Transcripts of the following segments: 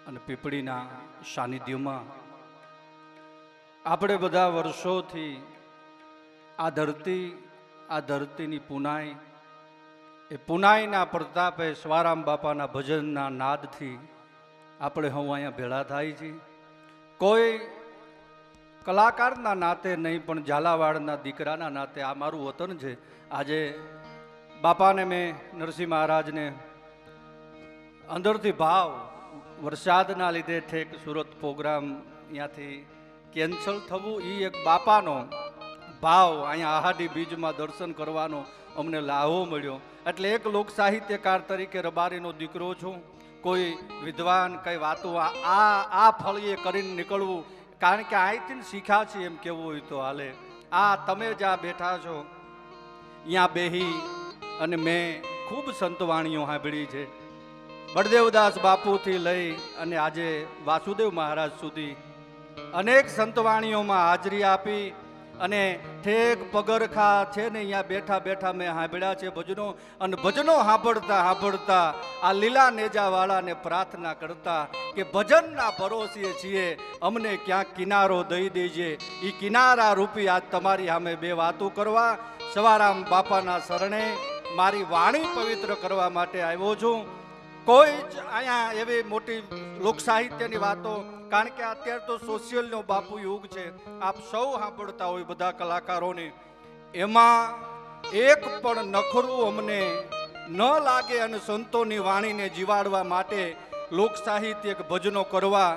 અને પીપળીના સાનિધ્યમાં આપણે બધા વર્ષોથી આ ધરતીની પુનાઈ, એ પુનાઈના પ્રતાપે સ્વારામ બાપાના ભજનના નાદથી આપણે હું અહીંયા ભેળા થાય છીએ. કોઈ કલાકારના નાતે નહીં, પણ ઝાલાવાડના દીકરાના નાતે આ મારું વતન છે. આજે બાપાને મેં નરસિંહ મહારાજને અંદરથી ભાવ, વરસાદના લીધે ઠેક સુરત પ્રોગ્રામ અહીંયાથી કેન્સલ થવું, એ એક બાપાનો ભાવ અહીંયા આહાડી બીજમાં દર્શન કરવાનો અમને લાહો મળ્યો. એટલે એક લોક સાહિત્યકાર તરીકે રબારીનો દીકરો છું. કોઈ વિદ્વાન કઈ વાતો આ ફળીએ કરીને નીકળવું, કારણ કે અહીંથી શીખ્યા છીએ એમ કેવું હોય તો હાલે. આ તમે જ્યાં બેઠા છો અહીંયા બેહી અને મેં ખૂબ સંતવાણીઓ સાંભળી છે. બળદેવદાસ બાપુથી લઈ અને આજે વાસુદેવ મહારાજ સુધી અનેક સંતવાણીઓમાં હાજરી આપી અને ઠેક પગરખા છે ને અહીંયા બેઠા બેઠા મેં સાંભળ્યા છે ભજનો. અને ભજનો સાંભળતા આ લીલા નેજાવાળાને પ્રાર્થના કરતા કે ભજનના ભરોસે છીએ, અમને ક્યાંક કિનારો દઈ દેજે. એ કિનારા રૂપી આજ તમારી સામે બે વાતો કરવા સવારામ બાપાના શરણે મારી વાણી પવિત્ર કરવા માટે આવ્યો છું. કોઈ જ અહીંયા એવી મોટી લોક સાહિત્યની વાતો, કારણ કે અત્યારે તો સોશિયલનો બાપુ યુગ છે, આપ સૌ સાંભળતા હોય બધા કલાકારોને, એમાં એક પણ નખરું અમને ન લાગે અને સંતોની વાણીને જીવાડવા માટે લોક સાહિત્ય ભજનો કરવા,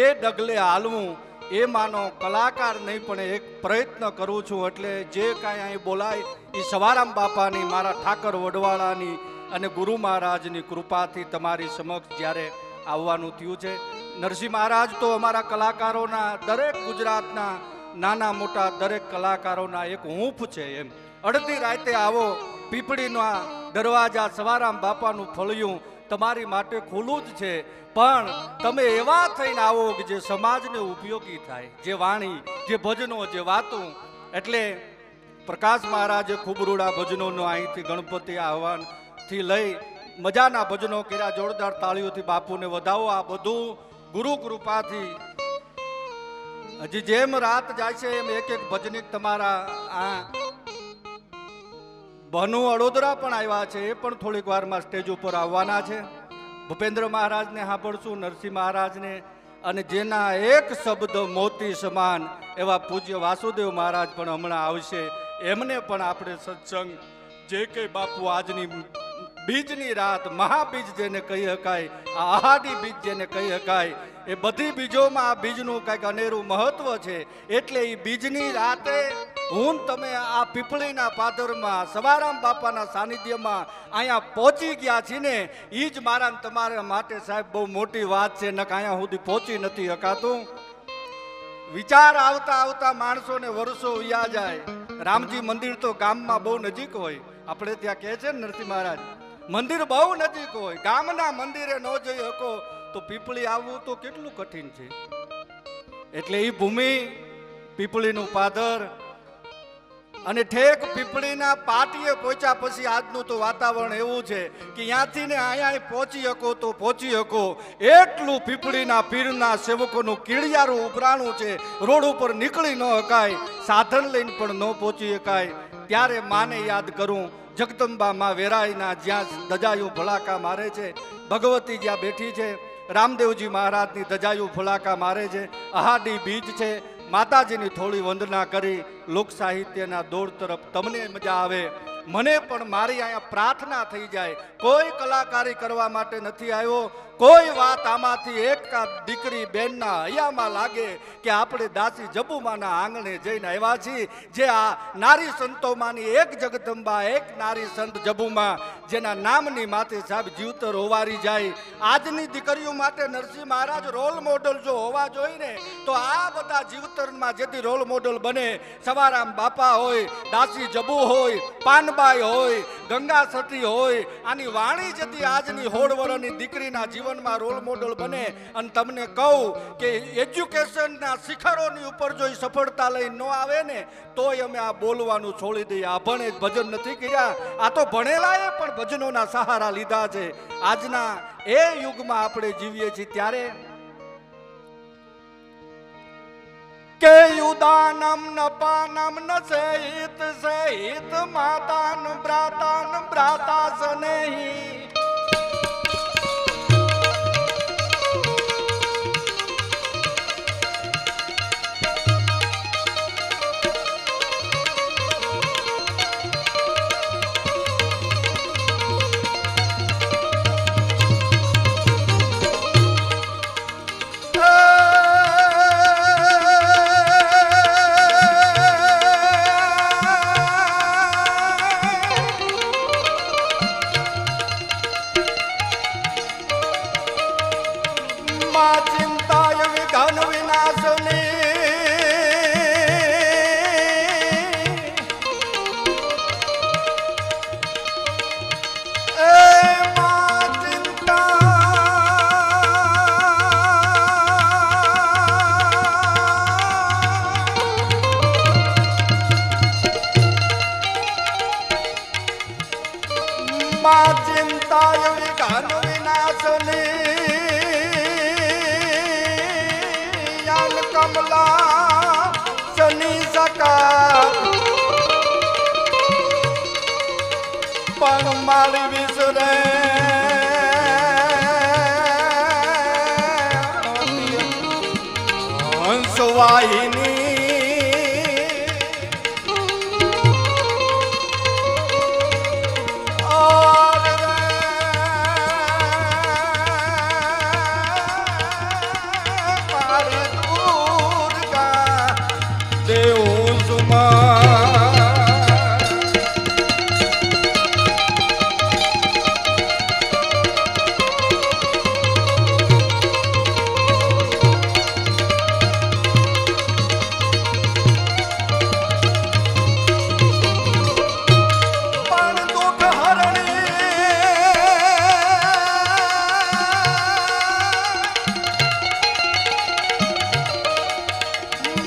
એ ડગલે હાલવું, એ માનો કલાકાર નહીં પણ એક પ્રયત્ન કરું છું. એટલે જે કાંઈ અહીં બોલાય એ સવારામ બાપાની, મારા ઠાકર વડવાળાની અને ગુરુ મહારાજની કૃપાથી તમારી સમક્ષ જ્યારે આવવાનું થયું છે. નરસિંહ મહારાજ તો અમારા કલાકારોના, દરેક ગુજરાતના નાના મોટા દરેક કલાકારોના એક હૂંફ છે. એમ અડધી રાતે આવો, પીપળીના દરવાજા સવારામ બાપાનું ફળિયું તમારી માટે ખુલ્લું જ છે, પણ તમે એવા થઈને આવો કે જે સમાજને ઉપયોગી થાય, જે વાણી, જે ભજનો, જે વાતો. એટલે પ્રકાશ મહારાજે ખૂબ રૂડા ભજનોનો અહીંથી ગણપતિ આહવાન થી લઈ મજાના ભજનો કર્યા. જોરદાર તાળીઓથી બાપુને વધાવો. આ બધું ગુરુ કૃપાથી. હજી જેમ રાત જાય છે એમ એક એક ભજનિક તમારા આ બનુ અડોદરા પણ આવ્યા છે, એ પણ થોડીક વારમાં સ્ટેજ ઉપર આવવાના છે. ભૂપેન્દ્ર મહારાજને સાંભળશું, નરસિંહ મહારાજને, અને જેના એક શબ્દ મોતી સમાન એવા પૂજ્ય વાસુદેવ મહારાજ પણ હમણાં આવશે. એમને પણ આપણે સત્સંગ, જે કે બાપુ આજની બીજની રાત, મહાબીજ જેને કહી શકાય, આ આહાડી બીજ જેને કહી શકાય, એ બધી બીજોમાં આ બીજનું કંઈક અનેરું મહત્વ છે. એટલે એ બીજની રાતે હું તમે આ પીપળીના પાદરમાં સવારામ બાપાના સાનિધ્યમાં અહીંયા પહોંચી ગયા છીએ ને, એ જ મારા તમારા માટે સાહેબ બહુ મોટી વાત છે. નક અહીંયા સુધી પહોંચી નથી શકાતું. વિચાર આવતા આવતા માણસોને વર્ષો વયા જાય. રામજી મંદિર તો ગામમાં બહુ નજીક હોય, આપણે ત્યાં કહે છે ને નરસિંહ મહારાજ, મંદિર બહુ નજીક હોય, ગામના મંદિરે ન જઈ શકો તો પીપળી આવવું તો કેટલું કઠિન છે. એટલે એ ભૂમિ, પીપળીનું પાદર, અને ઠેક પીપળીના પાટીએ પહોંચ્યા પછી આજનું તો વાતાવરણ એવું છે કે ત્યાંથી ને અહીંયા પહોંચી શકો તો પહોંચી શકો એટલું પીપળીના પીરના સેવકોનું કીડિયારું ઉભરાણું છે. રોડ ઉપર નીકળી ન શકાય, સાધન લઈને પણ ન પહોંચી શકાય. ત્યારે માને યાદ કરું, જગદંબા માં વેરાઈના જ્યાં દજાયું ભલાકા મારે છે, ભગવતી જ્યાં બેઠી છે, રામદેવજી મહારાજની દજાયું ભલાકા મારે છે, આહાડી બીજ છે. માતાજીની થોડી વંદના કરી લોક સાહિત્યના દોર તરફ તમને મજા આવે, મને પણ મારી અહીંયા પ્રાર્થના થઈ જાય. કોઈ કલાકારી કરવા માટે નથી આવ્યો. કોઈ વાત આમાંથી એક દીકરી બેનના હૈયામાં લાગે કે આપણે દાસી જબુમાના આંગણે જઈને આવ્યા છીએ, જે આ નારી સંતોમાંની એક જગદંબા, એક નારી સંત જબુમા, જેના નામની માથે સાહેબ જીવતર હોવારી જાય. આજની દીકરીઓ માટે નરસિંહ મહારાજ રોલ મોડલ જો હોવા જોઈએ ને, તો આ બધા જીવતરમાં જેથી રોલ મોડલ બને, સવારામ બાપા હોય, દાસી જબુ હોય, પાનબાઈ હોય, ગંગા સતી હોય, આની વાણી જેથી આજની હોળવળની દીકરીના જીવન જીવનમાં રોલ મોડલ બને. અને તમને કહું કે એજ્યુકેશનના શિખરોની ઉપર જો એ સફળતા લઈને ન આવે ને તોય અમે આ બોલવાનું છોડી દઈએ. આ ભણે ભજન નથી કર્યા, આ તો ભણેલાએ પણ ભજનોના સહારા લીધા છે. આજના એ યુગમાં આપણે જીવીએ છીએ ત્યારે કે યુદાનમ નપાનમ ન સહિત સહિત માતાન ભ્રાતા સનેહી. ચિંતાય વિઘન વિનાશની ચિંતાય વિઘન વિનાશની કમલા શનિ સકા પણ મારી વિસરે હંસવાહિની.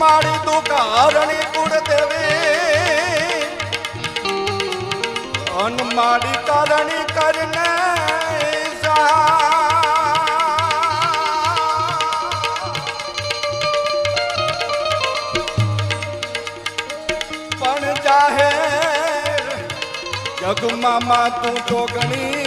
મારી દુકારણી કુળ દેવી અન મારી કરણી કરને પણ જાહેર જગમાં તું જોગણી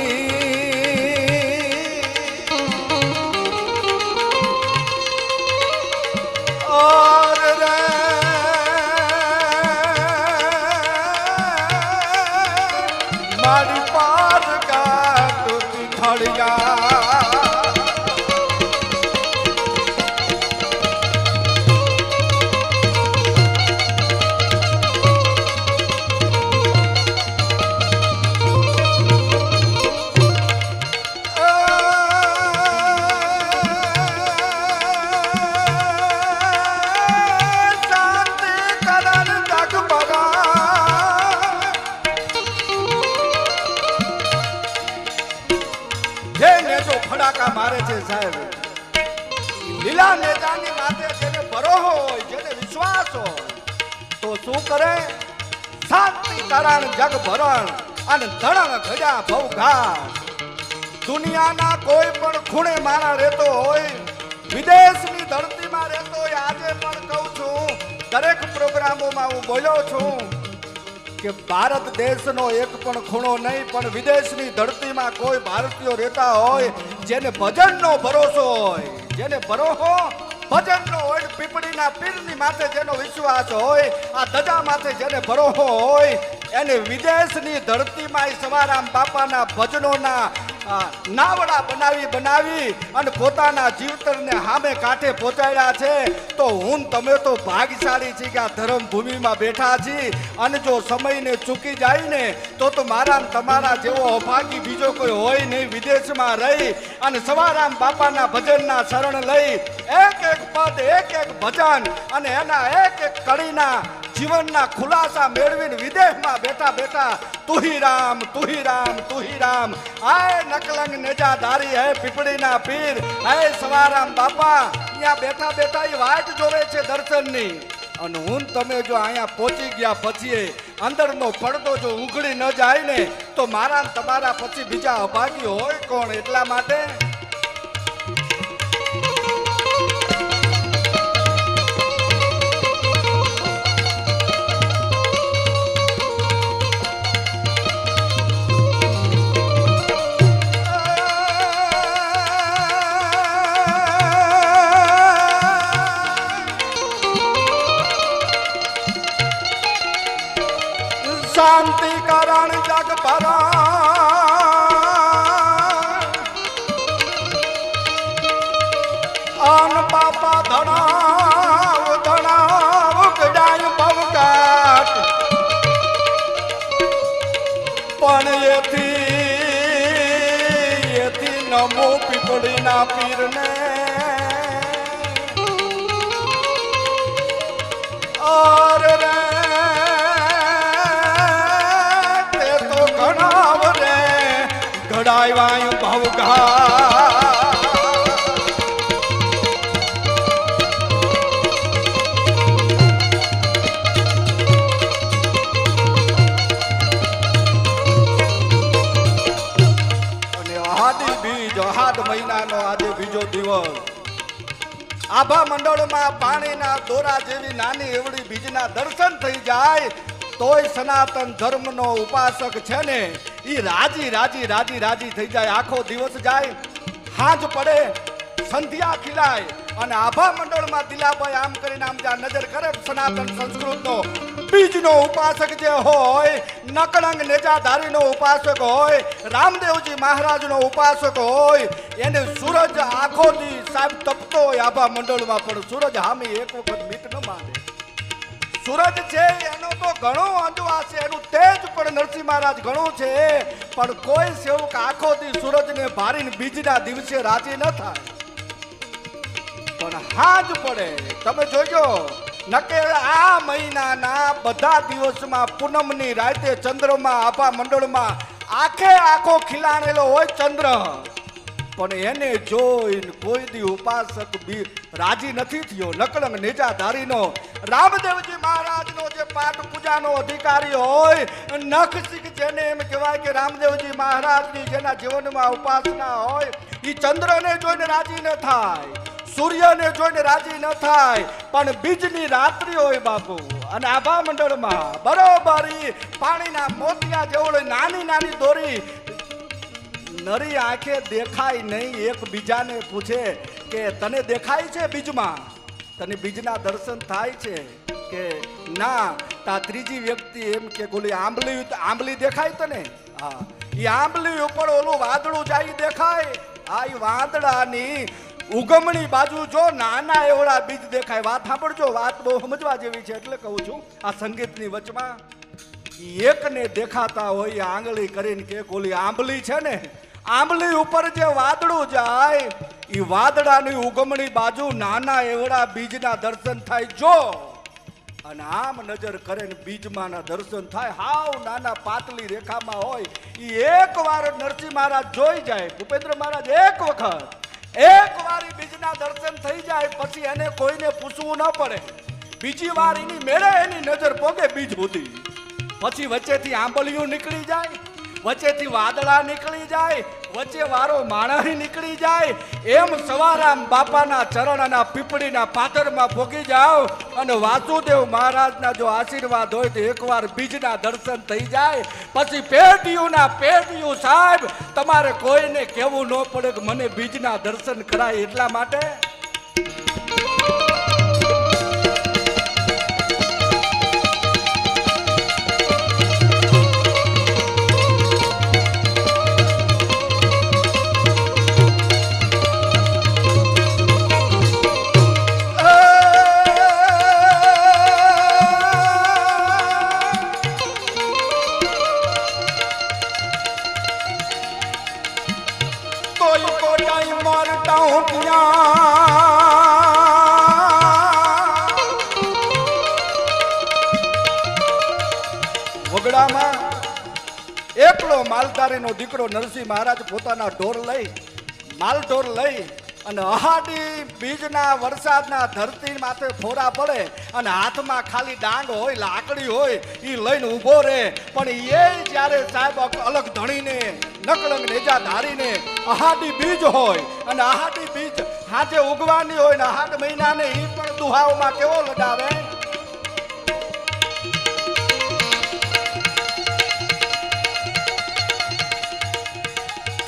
મારી પાર કાટ થળિયા. ફડાકા મારે છે સાહેબ, લીલા નેતાની માથે જેને ભરોસો હોય, જેને વિશ્વાસ હોય તો શું કરે? શાંતિ કરણ જગ ભરણ અને ધણ ઘડ્યા ભવઘાટ. દુનિયાના કોઈ પણ ખૂણે મારા રહેતો હોય, વિદેશની ધરતીમાં રહેતો હોય, આજે પણ કહું છું, દરેક પ્રોગ્રામોમાં હું બોલ્યો છું કે ભારત દેશનો એક પણ ખૂણો નહીં પણ વિદેશની ધરતીમાં કોઈ ભારતીયો રહેતા હોય જેને ભજનનો ભરોસો હોય, જેને ભરોસો ભજનનો હોય, પીપળીના પીરની માથે જેનો વિશ્વાસ હોય, આ ધજા માથે જેને ભરોસો હોય, એને વિદેશની ધરતીમાં સવારામ બાપાના ભજનોના નાવડા બનાવી અને પોતાના જીવતરને સામે કાંઠે પહોંચાડ્યા છે. તો હું તમે તો ભાગ્યશાળી છીએ કે આ ધર્મ ભૂમિમાં બેઠા છીએ. અને જો સમયને ચૂકી જાય ને તો મારા તમારા જેવો અભાગી બીજો કોઈ હોય નહીં. વિદેશમાં રહી અને સવારામ બાપાના ભજનના શરણ લઈ એક એક પદ, એક એક ભજન અને એના એક એક કડીના જીવનના ખુલાસા મેળવીને વિદેશમાં બેઠા બેઠા તુહી રામ તુહી રામ તુહી રામ આય નકલંગ નેજાધારી હે પીપળીના પીર હે સવારામ બાપા અહીંયા બેઠા બેઠા એ વાટ જોવે છે દર્શનની અને હું તમે જો અહીંયા પહોંચી ગયા પછી અંદરનો પડદો જો ઉઘડી ન જાય ને તો મારા તમારા પછી બીજા અભાગી હોય કોણ એટલા માટે शांति कारण जग भरा आन पापा धनाव गजाय भवकाट पण येथी नमो पीपड़ी ना पीर ने और रे घड़ाई वायु भवघा અહાદ મહિનાનો આજે બીજો દિવસ આભા મંડળમાં પાણીના દોરા જેવી નાની એવડી બીજના દર્શન થઈ જાય તોય સનાતન ધર્મનો ઉપાસક છે ને ઈ રાજી થઈ જાય આખો દિવસ જાય હાંજ પડે સંધ્યા ખીલાય અને આભા મંડળમાં દિલાભાઈ આમ કરીને આમ જ્યાં નજર કરે સનાતન સંસ્કૃતનો બીજનો ઉપાસક જે હોય નકળંગ નેજાધારીનો ઉપાસક હોય રામદેવજી મહારાજનો ઉપાસક હોય એને સૂરજ આખો દી સાહેબ તપતો હોય આભા મંડળમાં પણ સૂરજ હામી એક વખત મીટ ન માંડે સૂરજ છે એનો તો ઘણો અંજવા છે એનું તેજ પણ નરસિંહ મહારાજ ઘણું છે પણ કોઈ સેવક આખો દી સૂરજને ભારીને બીજના દિવસે રાજી ન થાય પણ હાજ પડે તમે જોજો નકે આ મહિનાના બધા દિવસમાં પૂનમની રાતે ચંદ્રમાં આભા મંડળમાં આખો ખીલાણેલો હોય ચંદ્ર પણ એને જોઈને કોઈ દી ઉપાસક બી રાજી નથી થયો નકલંગ નેજાધારીનો રામદેવજી મહારાજનો જે પાઠ પૂજાનો અધિકારી હોય નખસિંહ જેને એમ કહેવાય કે રામદેવજી મહારાજની જેના જીવનમાં ઉપાસના હોય એ ચંદ્રને જોઈને રાજી ન થાય સૂર્યને જોઈને રાજી ન થાય પણ બીજની રાત્રિ હોય બાપુ અને આભા મંડળમાં બરોબર પાણીના મોતિયા જેવડે નાની દોરી નરી આંખે દેખાય નહીં એકબીજાને પૂછે કે તને દેખાય છે બીજમાં તને બીજના દર્શન થાય છે કે ના તા ત્રીજી વ્યક્તિ એમ કે ગોલી આંબલી દેખાય તને હા એ આંબલી ઉપર ઓલું વાદળું જાય દેખાય આ એ વાદળાની ઉગમણી બાજુ જો નાના એવડા બીજ દેખાય વાત સાંભળજો વાત બહુ સમજવા જેવી છે એટલે કહું છું આ સંગીતની વચમાં એકને દેખાતા હોય આંગળી કરીને કે ઓલી આંબલી છે ને આંબલી ઉપર જે વાદળું જાય એ વાદળાની ઉગમણી બાજુ નાના એવડા બીજના દર્શન થાય જો અને આમ નજર કરે ને બીજમાંના દર્શન થાય હાવ નાના પાતળી રેખામાં હોય એ એક વાર નરસિંહ મહારાજ જોઈ જાય ભૂપેન્દ્ર મહારાજ એક વાર બીજના દર્શન થઈ જાય પછી એને કોઈને પૂછવું ન પડે બીજી વાર એની મેળે એની નજર પોગે બીજ સુધી પછી વચ્ચેથી આંબલિયું નીકળી જાય વચ્ચેથી વાદળા નીકળી જાય વચ્ચે વારો માણસ નીકળી જાય એમ સવારામ બાપાના ચરણના પીપળીના પાથરમાં ભોગી જાઓ અને વાસુદેવ મહારાજના જો આશીર્વાદ હોય તો એકવાર બીજના દર્શન થઈ જાય પછી પેટીયું સાહેબ તમારે કોઈને કહેવું ન પડે કે મને બીજના દર્શન કરાય એટલા માટે માલધારીનો દીકરો નરસિંહ મહારાજ પોતાના ઢોર લઈ માલ ઢોર લઈ અને અહાડી બીજના વરસાદના ધરતી માથે ફોરા પડે અને હાથમાં ખાલી ડાંગ હોય લાકડી હોય એ લઈને ઊભો રહે. પણ એ જ્યારે સાહેબ અલગ ધણીને નકળંગ નેજા ધારીને અહાડી બીજ હોય અને અહાડી બીજ હાથે ઉગવાની હોય ને અહાડ મહિનાને એ પણ દુહાઓમાં કેવો લડાવે.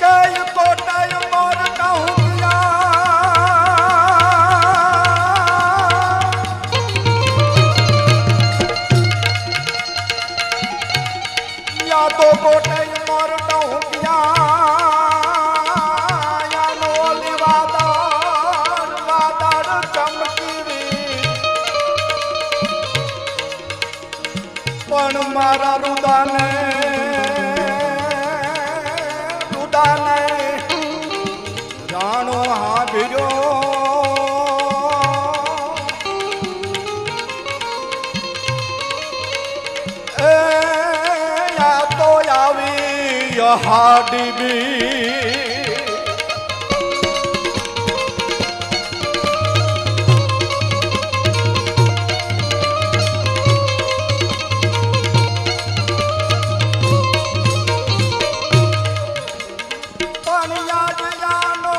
કઈ કોટાય મોર કહું તો કોટાઈ મોરતો હુકિયા ઓલી વાદળ ચમકીવી પણ મારા રુદાને રાણો હા ભીર્યો હાડી બી પણ યાદ જાનો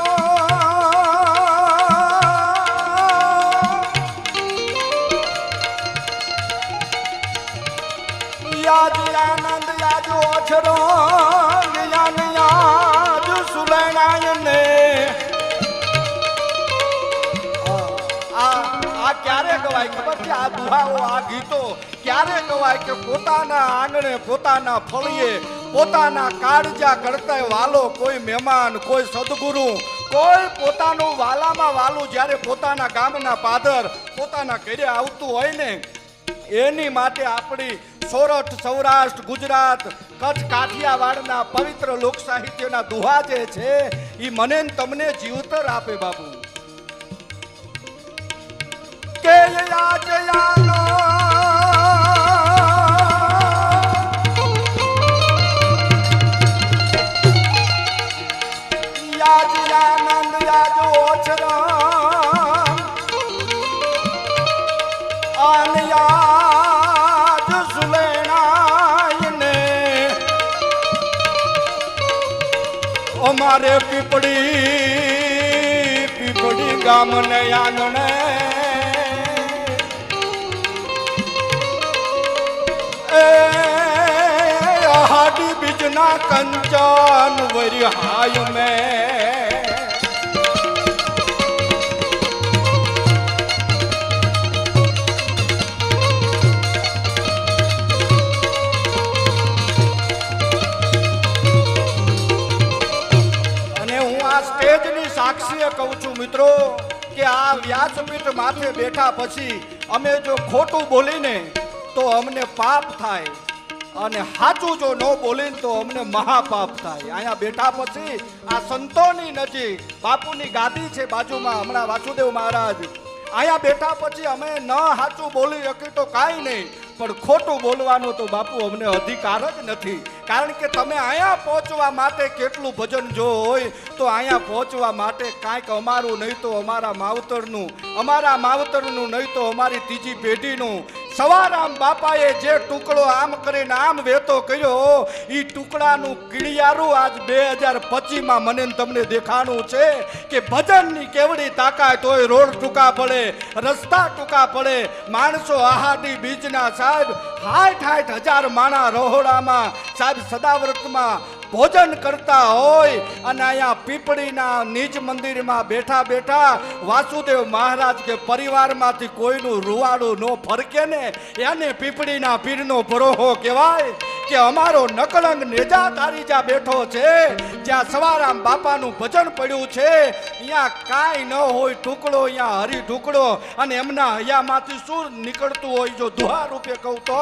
યાદ આનંદ યાદ ઓછરો ક્યારે ગવાય ખબર છે? આ દુહાઓ આ ગીતો ક્યારે ગવાય કે પોતાના આંગણે પોતાના ફળીએ પોતાના કાળજા કરતા વાલો કોઈ મહેમાન કોઈ સદગુરુ કોઈ પોતાનું વાલામાં વાલું જ્યારે પોતાના ગામના પાદર પોતાના ઘરે આવતું હોય ને એની માટે આપણી સોરઠ સૌરાષ્ટ્ર ગુજરાત કચ્છ કાઠિયાવાડના પવિત્ર લોક સાહિત્યના દુહા જે છે એ મને તમને જીવતર આપે બાપુ. કે યાનો યાદ આનંદ યાદ ઓછરા આન યાદ સુલેણાયને અમારે પીપળી ગામને આંગણે હાડી બીજના કંચન વરિહાય મેં અને હું આ સ્ટેજની સાક્ષીએ કહું છું મિત્રો કે આ વ્યાસપીઠ માથે બેઠા પછી અમે જો ખોટું બોલીને તો અમને પાપ થાય અને સાચું જો ન બોલીને તો અમને મહાપાપ થાય. અહીંયા બેઠા પછી આ સંતોની નજીક બાપુની ગાદી છે બાજુમાં હમણાં વાસુદેવ મહારાજ અહીંયા બેઠા પછી અમે ન સાચું બોલી શકી તો કાંઈ નહીં પણ ખોટું બોલવાનો તો બાપુ અમને અધિકાર જ નથી. કારણ કે તમે અહીંયા પહોંચવા માટે કેટલું ભજન જો હોય તો અહીંયા પહોંચવા માટે કાંઈક અમારું નહીં તો અમારા માવતરનું નહીં તો અમારી ત્રીજી પેઢીનું સવારામ બાપાએ જે ટુકડો આમ કરીને આમ વેતો કર્યો એ ટુકડાનું કીડિયારું આજ 2025માં મને તમને દેખાણું છે કે ભજનની કેવડી તાકાત હોય. રોડ ટૂંકા પડે રસ્તા ટૂંકા પડે માણસો આહાડી બીજના સાહેબ 60,000 માણા રહોડામાં સાહેબ સદાવ્રતમાં ભોજન કરતા હોય અને અહીંયા પીપળીના નિજ મંદિરમાં બેઠા બેઠા વાસુદેવ મહારાજ કે પરિવારમાંથી કોઈનું રૂવાડું ન ફરકે ને એને પીપળીના પીરનો ભરોહો કહેવાય. કે અમારો નકળંગ નેજા તારી જ્યાં બેઠો છે જ્યાં સવારામ બાપાનું ભજન પડ્યું છે અહીંયા કાંઈ ન હોય ટુકડો અહીંયા હરી ટુકડો અને એમના હૈયામાંથી શું નીકળતું હોય જો દુહા રૂપે કહું તો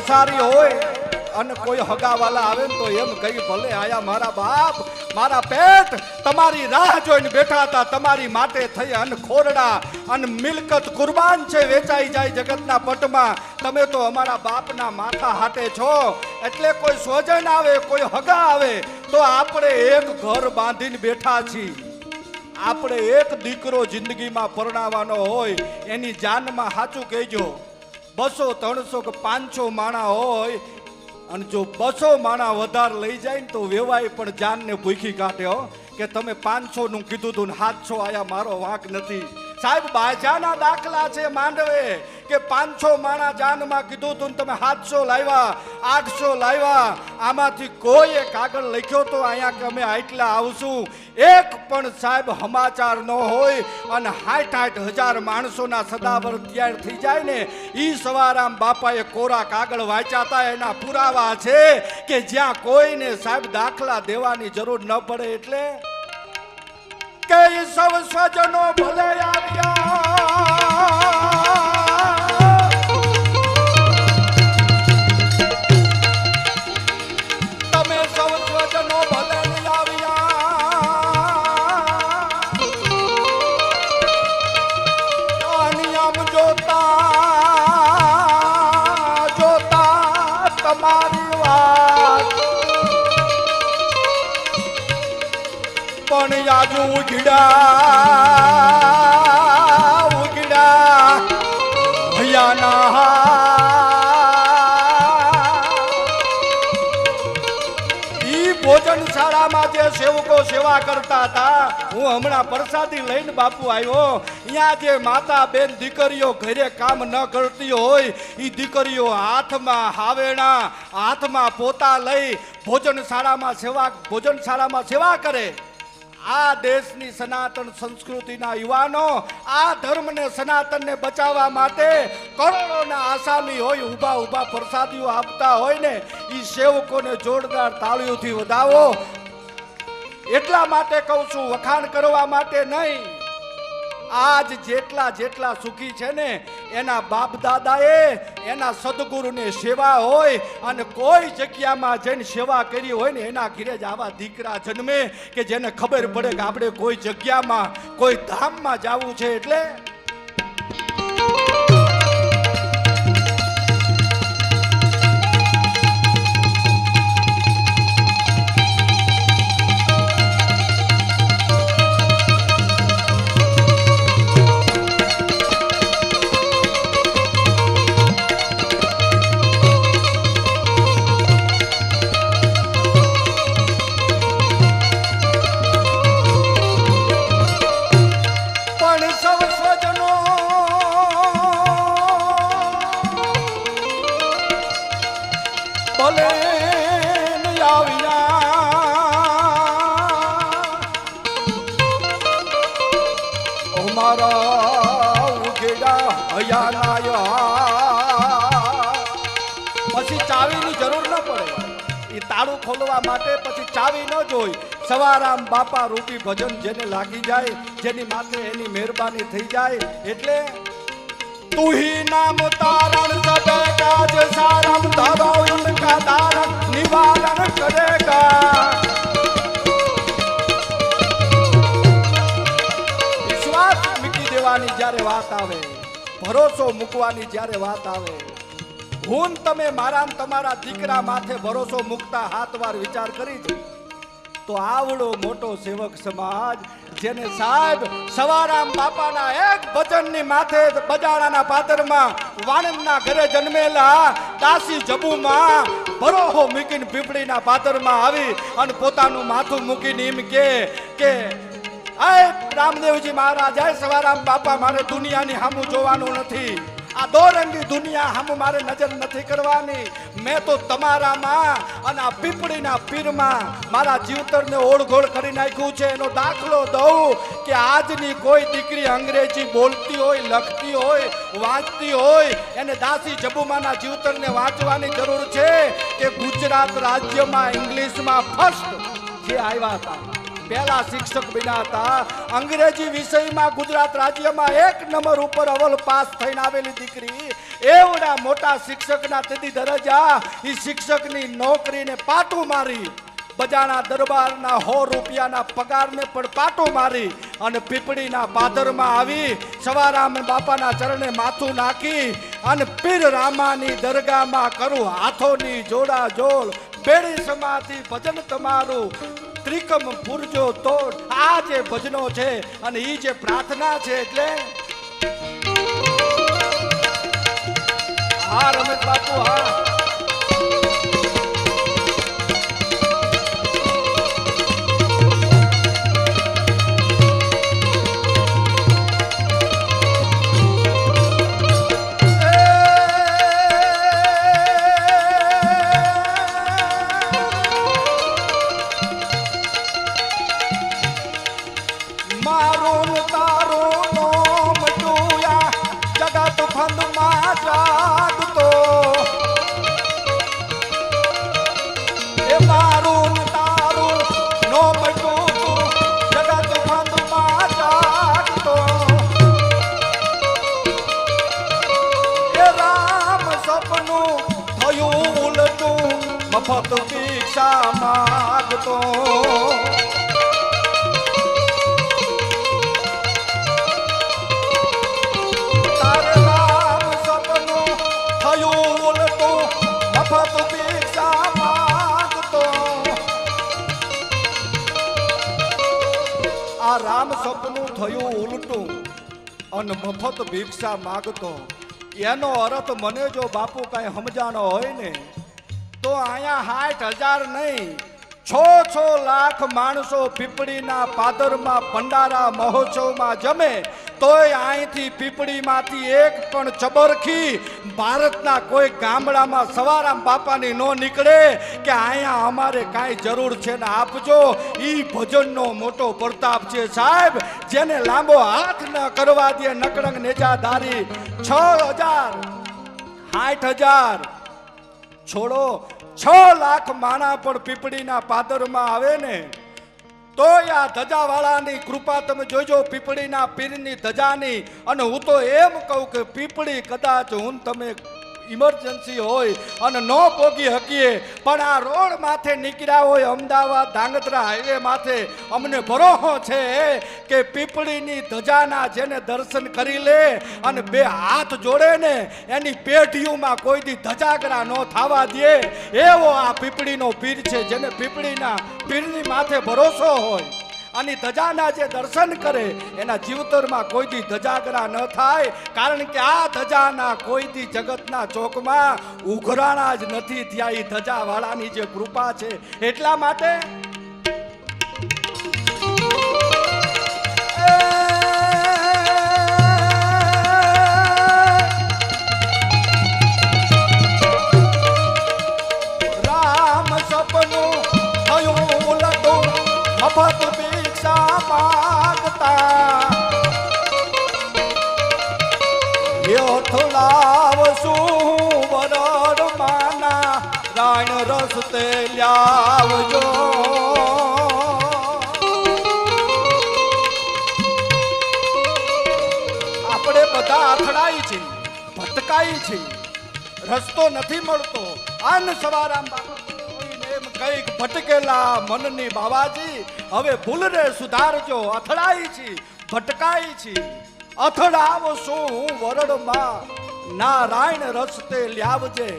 સંસારી હોય અને કોઈ હગાવાલા આવે ને તો એમ કહી ભલે આયા મારા બાપ મારા પેટ તમારી રાહ જોઈને બેઠા હતા, તમારી માટે થઈ અન ખોરડા અને મિલકત કુરબાન છે, વેચાઈ જાય જગતના પટમાં. તમે તો અમારા બાપના માથા હાટે છો. એટલે કોઈ સ્વજન આવે, કોઈ હગા આવે તો આપણે એક ઘર બાંધીને બેઠા છીએ. આપણે એક દીકરો જિંદગીમાં પરણાવવાનો હોય, એની જાનમાં સાચું કહેજો 200, 300 કે 500 માણા હોય અને જો 200 માણા વધારે લઈ જાય ને તો વેવાય પણ જાનને ભૂખી કાઢે હો. કે તમે 500 નું કીધું તું ને 700 આયા, મારો વાંક નથી સાહેબ. બાજાના દાખલા છે માંડવે કે 500 માણા જાનમાં કીધું તું ને તમે 700 લાવ્યા, 800 લાવ્યા. આમાંથી કોઈએ કાગળ લખ્યો તો અહીંયા કે અમે આટલા આવશું? એક પણ સાહેબ સમાચાર ન હોય અને 60,000 માણસોના સદાવર તૈયાર થઈ જાય ને ઈ સવારામ બાપાએ કોરા કાગળ વાંચ્યા હતા. એના પુરાવા છે કે જ્યાં કોઈને સાહેબ દાખલા દેવાની જરૂર ન પડે. એટલે કે સૌ સ્વજનો ભલે આવ્યા, તમે સૌ સ્વજનો ભલે આવ્યા. નિયમ જોતા જોતા તમારી વાત પણ આજુ ઉગડા ભયાના. ઈ ભોજન શાળામાં જે સેવકો સેવા કરતા હતા, હું હમણાં પ્રસાદી લઈને બાપુ આવ્યો. અહીંયા જે માતા બેન દીકરીઓ ઘરે કામ ન કરતી હોય, ઈ દીકરીઓ હાથમાં હાવેણા, હાથમાં પોતા લઈ ભોજન શાળામાં સેવા કરે. આ દેશની સનાતન સંસ્કૃતિના યુવાનો આ ધર્મને સનાતનને બચાવવા માટે કરોડોના આસામી હોય, ઊભા ઊભા પ્રસાદીઓ આપતા હોય ને, ઈ સેવકોને જોરદાર તાળીઓથી વધાવો. એટલા માટે કહું છું, વખાણ કરવા માટે નહીં. આજ જેટલા સુખી છે ને એના બાપ દાદાએ એના સદગુરુને સેવા હોય અને કોઈ જગ્યામાં જઈને સેવા કરી હોય ને એના ઘરે જ આવા દીકરા જન્મે કે જેને ખબર પડે કે આપણે કોઈ જગ્યામાં કોઈ ધામમાં જવું છે. એટલે પછી ચાવીની જરૂર ન પડે. એ તાળું ખોલવા માટે પછી ચાવી ન જોઈ. સવારામ બાપા રૂપી ભજન જેને લાગી જાય, જેની માથે એની મહેરબાની થઈ જાય. એટલે તું ही नाम तारण सब काज सारम धरो इनका दारण निवारण करेगा. વિશ્વાસ મૂકી દેવાની જ્યારે વાત આવે, ભરોસો મૂકવાની જ્યારે વાત આવે, હું તમે મારા તમારા દીકરા માથે ભરોસો મૂકતા 7 વાર વિચાર કરી છે તો આવડો મોટો સેવક સમાજ જેને સાહેબ સવારામ બાપાના એક ભજનની માથે બજારાના પાદરમાં વાણંદના ઘરે જન્મેલા દાસી જબુમાં ભરોહો મૂકીને પીપળીના પાદરમાં આવી અને પોતાનું માથું મૂકીને એમ કે રામદેવજી મહારાજ, સવારામ બાપા, મારે દુનિયાની સામું જોવાનું નથી. આ દોરંગી દુનિયા સામું મારે નજર નથી કરવાની. મેં તો તમારામાં અને આ પીપળીના પીરમાં મારા જીવતરને ઓળઘોળ કરી નાખ્યું છે. એનો દાખલો દઉં કે આજની કોઈ દીકરી અંગ્રેજી બોલતી હોય, લખતી હોય, વાંચતી હોય, એને દાસી જબુમાના જીવતરને વાંચવાની જરૂર છે કે ગુજરાત રાજ્યમાં ઇંગ્લિશમાં ફર્સ્ટ જે આવ્યા હતા, પહેલા શિક્ષક બન્યા હતા. અંગ્રેજી વિષયમાં ગુજરાત રાજ્યમાં 1 નંબર ઉપર અવ્વલ પાસ થઈને આવેલી દીકરી એવડા મોટા શિક્ષકના તેદી દરજા એ શિક્ષકની નોકરીને પાટું મારી, બજાણા દરબારના 100 રૂપિયાના પગારને પણ પાટું મારી અને પીપળીના પાદરમાં આવી સવારામ બાપાના ચરણે માથું નાખી અને પીર રામાની દરગાહમાં કરું હાથોની જોડા જોડ, બેડી સમાધિ ભજન તમારું ત્રિકમ પૂરજો તોડ. આ જે ભજનો છે અને ઈ જે પ્રાર્થના છે એટલે હા રમેશ બાપુ હા. મારું તારું નોમ જોયા જગત ફંદમાં જાગતો, એ મારું તારું નોમ જોતું જગત ફંદમાં જાગતો, એ રામ સપનું થયું ઉલટું મફત ભિક્ષા માગતો. આ રામ સપનું થયું ઉલટું અને મફત ભિક્ષા માગતો, એનો અર્થ મને જો બાપુ કાંઈ સમજાણો હોય ને તો અહીંયા 60,000 નહીં 6 લાખ માણસો પીપળીના પાદરમાં ભંડારા મહોત્સવમાં જમે તોય અહીંથી પીપળીમાંથી એક પણ ચબરખી ભારતના કોઈ ગામડામાં સવારામ બાપાની નો નીકળે કે અહીંયા અમારે કાંઈ જરૂર છે ને આપજો. ઈ ભજનનો મોટો પ્રતાપ છે સાહેબ, જેને લાંબો હાથ ન કરવા દે નકળંગ નેજાધારી. 60,000 છોડો 6 લાખ માણા પણ પીપળીના પાદરમાં આવે ને તો આ ધજાવાળાની કૃપા તમે જોજો, પીપળીના પીરની ધજાની. અને હું તો એમ કહું કે પીપળી કદાચ હું તમે ઇમરજન્સી હોય અને ન પોગી શકીએ પણ આ રોડ માથે નીકળ્યા હોય અમદાવાદ ધાંગધ્રા હાઈવે માથે, અમને ભરોસો છે કે પીપળીની ધજાના જેને દર્શન કરી લે અને 2 હાથ જોડે ને એની પેઢીઓમાં કોઈ દી ધજાગરા ન થવા દે એવો આ પીપળીનો પીર છે, જેને પીપળીના પીરની માથે ભરોસો હોય અને ધજાના જે દર્શન કરે એના જીવતરમાં કોઈ દી ધજાગરા ન થાય. કારણ કે આ ધજાના કોઈ દી જગતના ચોકમાં ઉઘરાણા જ નથી થયા. એ ધજાવાળાની જે કૃપા છે એટલા માટે રામ સપનું થયું ઉલટું મફત ભિક્ષા માગતા, થોડાવશું વરડ માના રાણ રસ્તે લાવજો. આપણે બધા અથડાઈ છે, ભટકાઈ છે, રસ્તો નથી મળતો. આન સવારામ બાપા કઈક ભટકેલા મનની બાવાજી હવે ભૂલ રે સુધારજો. અથડાઈ છે, ભટકાઈ છે, અથડાવશું વરડમાં નારાયણ રસ્તે લાવજે.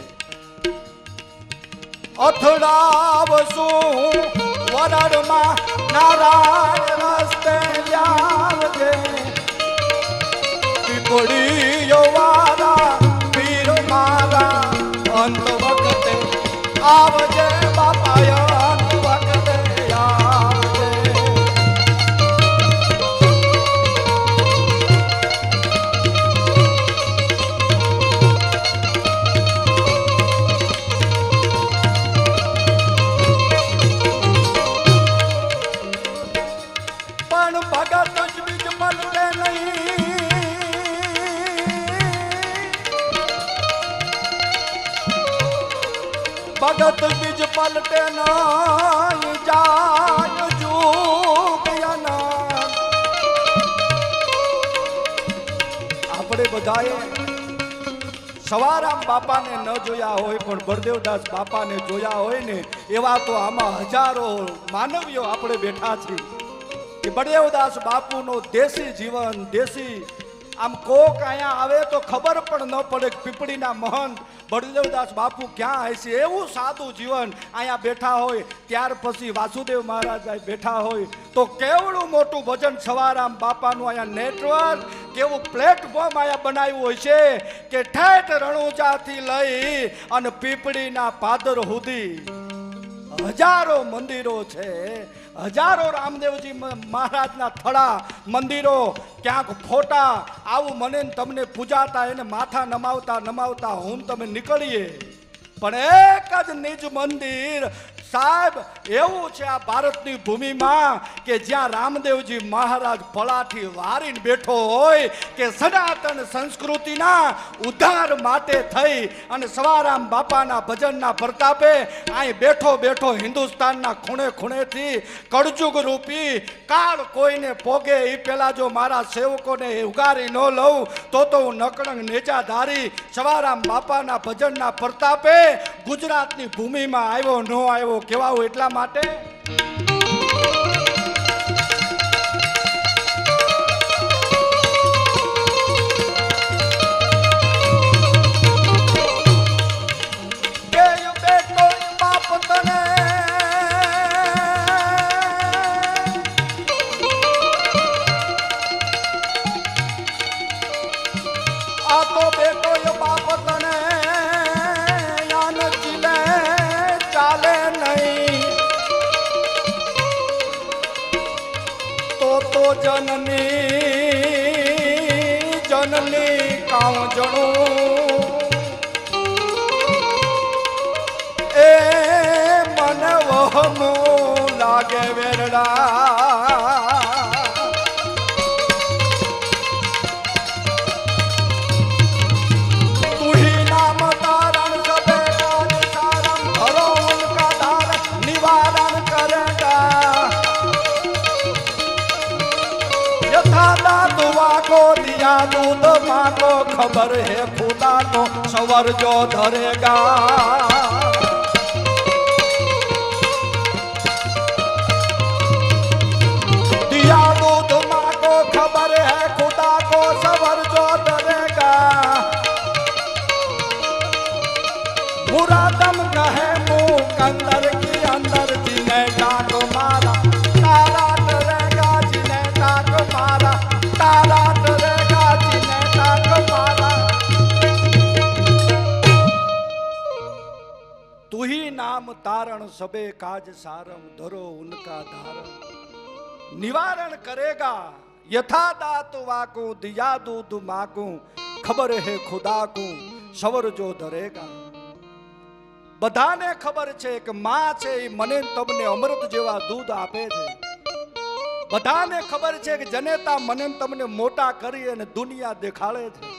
અથડાવશું વરડમાં નારાયણ રસ્તે લાવજે. પીપળીઓ વાળા પીર મારા અંત વખતે આવજે બાપા, અંત વખતે આવજે. પણ ભગત જ બીજ મળે નહીં, ભગત બીજ પલટે નહીં જાય જુગયના. આપણે બધાએ સવારામ બાપાને ન જોયા હોય પણ બળદેવદાસ બાપાને જોયા હોય ને એવા તો આમાં હજારો માનવીઓ આપણે બેઠા છીએ કે બળદેવદાસ બાપુનો દેશી જીવન દેશી આમ કોક અહીંયા આવે તો ખબર પણ ન પડે કે પીપળીના મહંત બળદેવદાસ બાપુ ક્યાં હશે એવું સાદું જીવન અહીંયા બેઠા હોય ત્યાર પછી વાસુદેવ મહારાજ બેઠા હોય તો કેવડું મોટું ભજન સવારામ બાપાનું અહીંયા નેટવર્ક કેવું પ્લેટફોર્મ અહીંયા બનાવ્યું હોય છે કે ઠેઠ રણુજાથી લઈ અને પીપળીના પાદર સુધી હજારો મંદિરો છે હજારો રામદેવજી મહારાજના થડા મંદિરો ક્યાંક ફોટા આવું મને ને તમને પૂજાતા એને માથા નમાવતા હું તમે નીકળીએ પણ એક જ નિજ મંદિર સાહેબ એવું છે આ ભારતની ભૂમિમાં કે જ્યાં રામદેવજી મહારાજ પલાઠી વારીને બેઠો હોય કે સનાતન સંસ્કૃતિના ઉદ્ધાર માટે થઈ અને સવારામ બાપાના ભજનના પ્રતાપે અહીં બેઠો હિન્દુસ્તાનના ખૂણે ખૂણેથી કળજુગ રૂપી કાળ કોઈને પોગે એ પહેલા જો મારા સેવકોને ઉગારી ન લઉં તો હું નકળંગ નેજાધારી સવારામ બાપાના ભજનના પ્રતાપે ગુજરાતની ભૂમિમાં આવ્યો ન આવ્યો કેવાવું એટલા માટે જનની કામ જણું એ મને વહમું લાગે વેરડા તું ही नाम तारण सबे काज सारम धरो उनका धारण निवारण करेगा दुआ को दिया दूध मांगो खबर है खुदा को सवर जो धरेगा दिया दूध मांगो खबर है खुदा को सवर जो धरेगा बुरा दम कहे मुंह अंदर की अंदर जिन्हें डांट मारा तारा डरेगा जिन्हें डांट मारा तारा डरेगा जिन्हें डांट मारा तू ही नाम तारण सबे काज सारम धरो उनका धारण निवारण करेगा यथा दात वाको दिया दूध मागू खबर है खुदा को सवर जो धरेगा બધાને ખબર છે કે માં છે એ મને તમને અમૃત જેવા દૂધ આપે છે બધાને ખબર છે કે જનેતા મને તમને મોટા કરી અને દુનિયા દેખાડે છે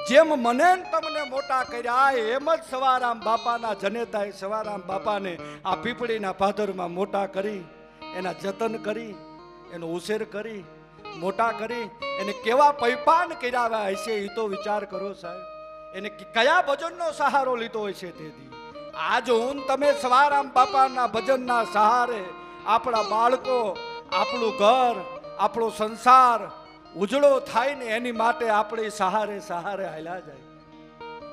જેમ મને તમને મોટા કર્યા એમ જ સવારામ બાપાના જનેતાએ સવારામ બાપાને આ પીપળીના પાદરમાં મોટા કરી એના જતન કરી એનો ઉછેર કરી મોટા કરી એને કેવા પૈપાન કર્યા હશે એ તો વિચાર કરો સાહેબ એને કયા ભજનનો સહારો લીધો હોય છે તેથી આજ હું તમે સવારામ બાપાના ભજનના સહારે આપણા બાળકો આપણું ઘર આપણો સંસાર ઉજળો થાય ને એની માટે આપણે સહારે હાલ્યા જાય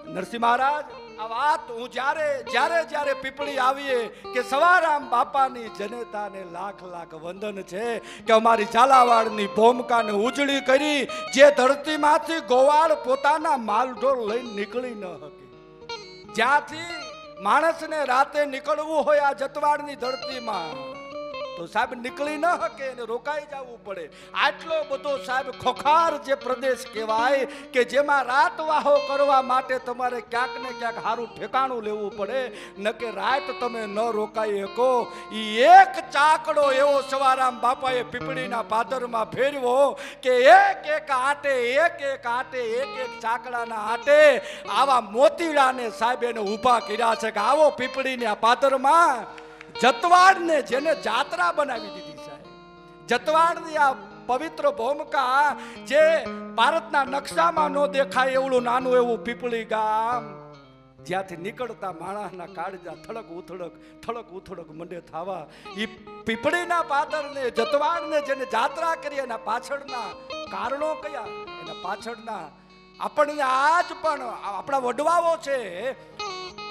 નરસિંહ મહારાજ આ વાત હું જ્યારે પીપળી આવીએ કે સવારામ બાપાની જનતાને લાખ લાખ વંદન છે કે અમારી ઝાલાવાડની ભૂમિકાને ઉજળી કરી જે ધરતીમાંથી ગોવાળ પોતાના માલઢોર લઈને નીકળી ન શકે જ્યાંથી માણસને રાતે નીકળવું હોય આ જતવાડની ધરતીમાં તો સાહેબ નીકળી ન શકે અને રોકાઈ જવું પડે આટલો બધો સાહેબ ખોખાર જે પ્રદેશ કહેવાય કે જેમાં રાતવાહો કરવા માટે તમારે ક્યાંક ને ક્યાંક સારું ઠેકાણું લેવું પડે ન કે રાત તમે ન રોકાઈ શકો એ એક ચાકડો એવો સવારામ બાપાએ પીપળીના પાદરમાં ફેરવો કે એક આંટે એક ચાકડાના આંટે આવા મોતીડાને સાહેબ એને ઊભા કર્યા છે કે આવો પીપળીના પાદરમાં જતવાડને જેને જાત્રા બનાવી દીધી સાહેબ જતવાડની આ પવિત્ર ભૂમિકા જે ભારતના નકશામાં ન દેખાય એવડું નાનું એવું પીપળી ગામ, જ્યાંથી નીકળતા માણસના કાળજા થળક ઉથડક મંડે થાવા. ઈ પીપળીના પાદરને, જતવાડને જેને જાત્રા કરી એના પાછળના કારણો કયા, એના પાછળના આપણને આજ પણ આપણા વડવાઓ છે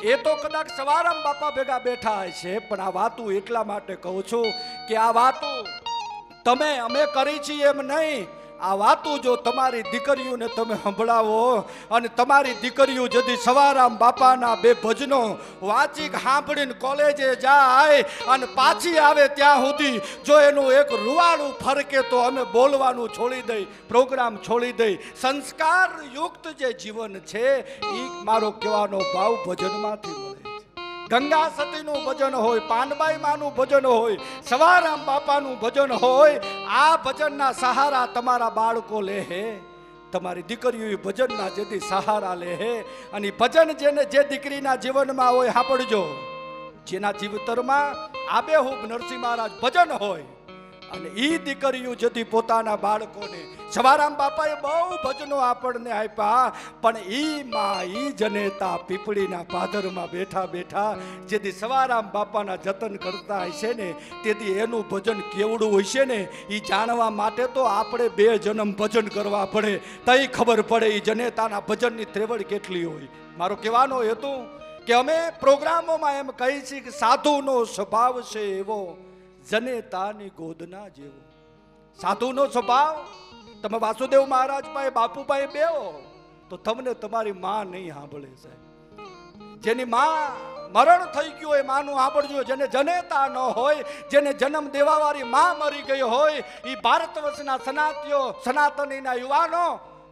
એ તો કદાચ સવારામ બાપા ભેગા બેઠા છે, પણ આ વાતું એટલા માટે કહું છું કે આ વાતું તમે અમે કરી છીએ એમ નહીં. આ વાતું જો તમારી દીકરીઓને તમે સંભળાવો અને તમારી દીકરીઓ જદી સવારામ બાપાના 2 ભજનો વાંચી સાંભળીને કોલેજે જાય અને પાછી આવે ત્યાં સુધી જો એનું એક રૂવાડું ફરકે તો અમે બોલવાનું છોડી દઈ, પ્રોગ્રામ છોડી દઈ. સંસ્કાર યુક્ત જે જીવન છે એ મારો કહેવાનો ભાવ ભજનમાંથી મળે છે. ગંગા સતીનું ભજન હોય, પાનબાઈ માનું ભજન હોય, સવારામ બાપાનું ભજન હોય, આ ભજનના સહારા તમારા બાળકો લે હે, તમારી દીકરીઓ ભજનના જેથી સહારા લે હે. અને ભજન જેને જે દીકરીના જીવનમાં હોય, સાંભળજો, જેના જીવતરમાં આબેહૂબ નરસિંહ મહારાજ ભજન હોય અને ઈ દીકરીઓ જેથી પોતાના બાળકોને સવારામ બાપાએ બહુ ભજનો આપણને આપ્યા, પણ ઈ માં ઈ જનેતા પીપળીના પાદરમાં બેઠા બેઠા જેથી સવારામ બાપાના જતન કરતા હશે ને તેથી એનું ભજન કેવડું હશે ને ઈ જાણવા માટે તો આપણે 2 જન્મ ભજન કરવા પડે, તઈ ખબર પડે ઈ જનેતાના ભજનની ત્રેવડ કેટલી હોય. મારો કહેવાનો હેતુ કે અમે પ્રોગ્રામોમાં એમ કહી છીએ કે સાધુનો સ્વભાવ છે એવો, જનેતાની ગોદના જેવો. સાધુનો સ્વભાવ તમે વાસુદેવ મહારાજ પાસે, બાપુ પાસે બેહો તો તમને તમારી માં નહીં સાંભળે સાહેબ. જેની માં મરણ થઈ ગયું હોય માનું સાંભળજો. જેને જનેતા ન હોય, જેને જન્મ દેવાવાળી માં મરી ગઈ હોય, એ ભારત વર્ષના સનાતનીના યુવાનો,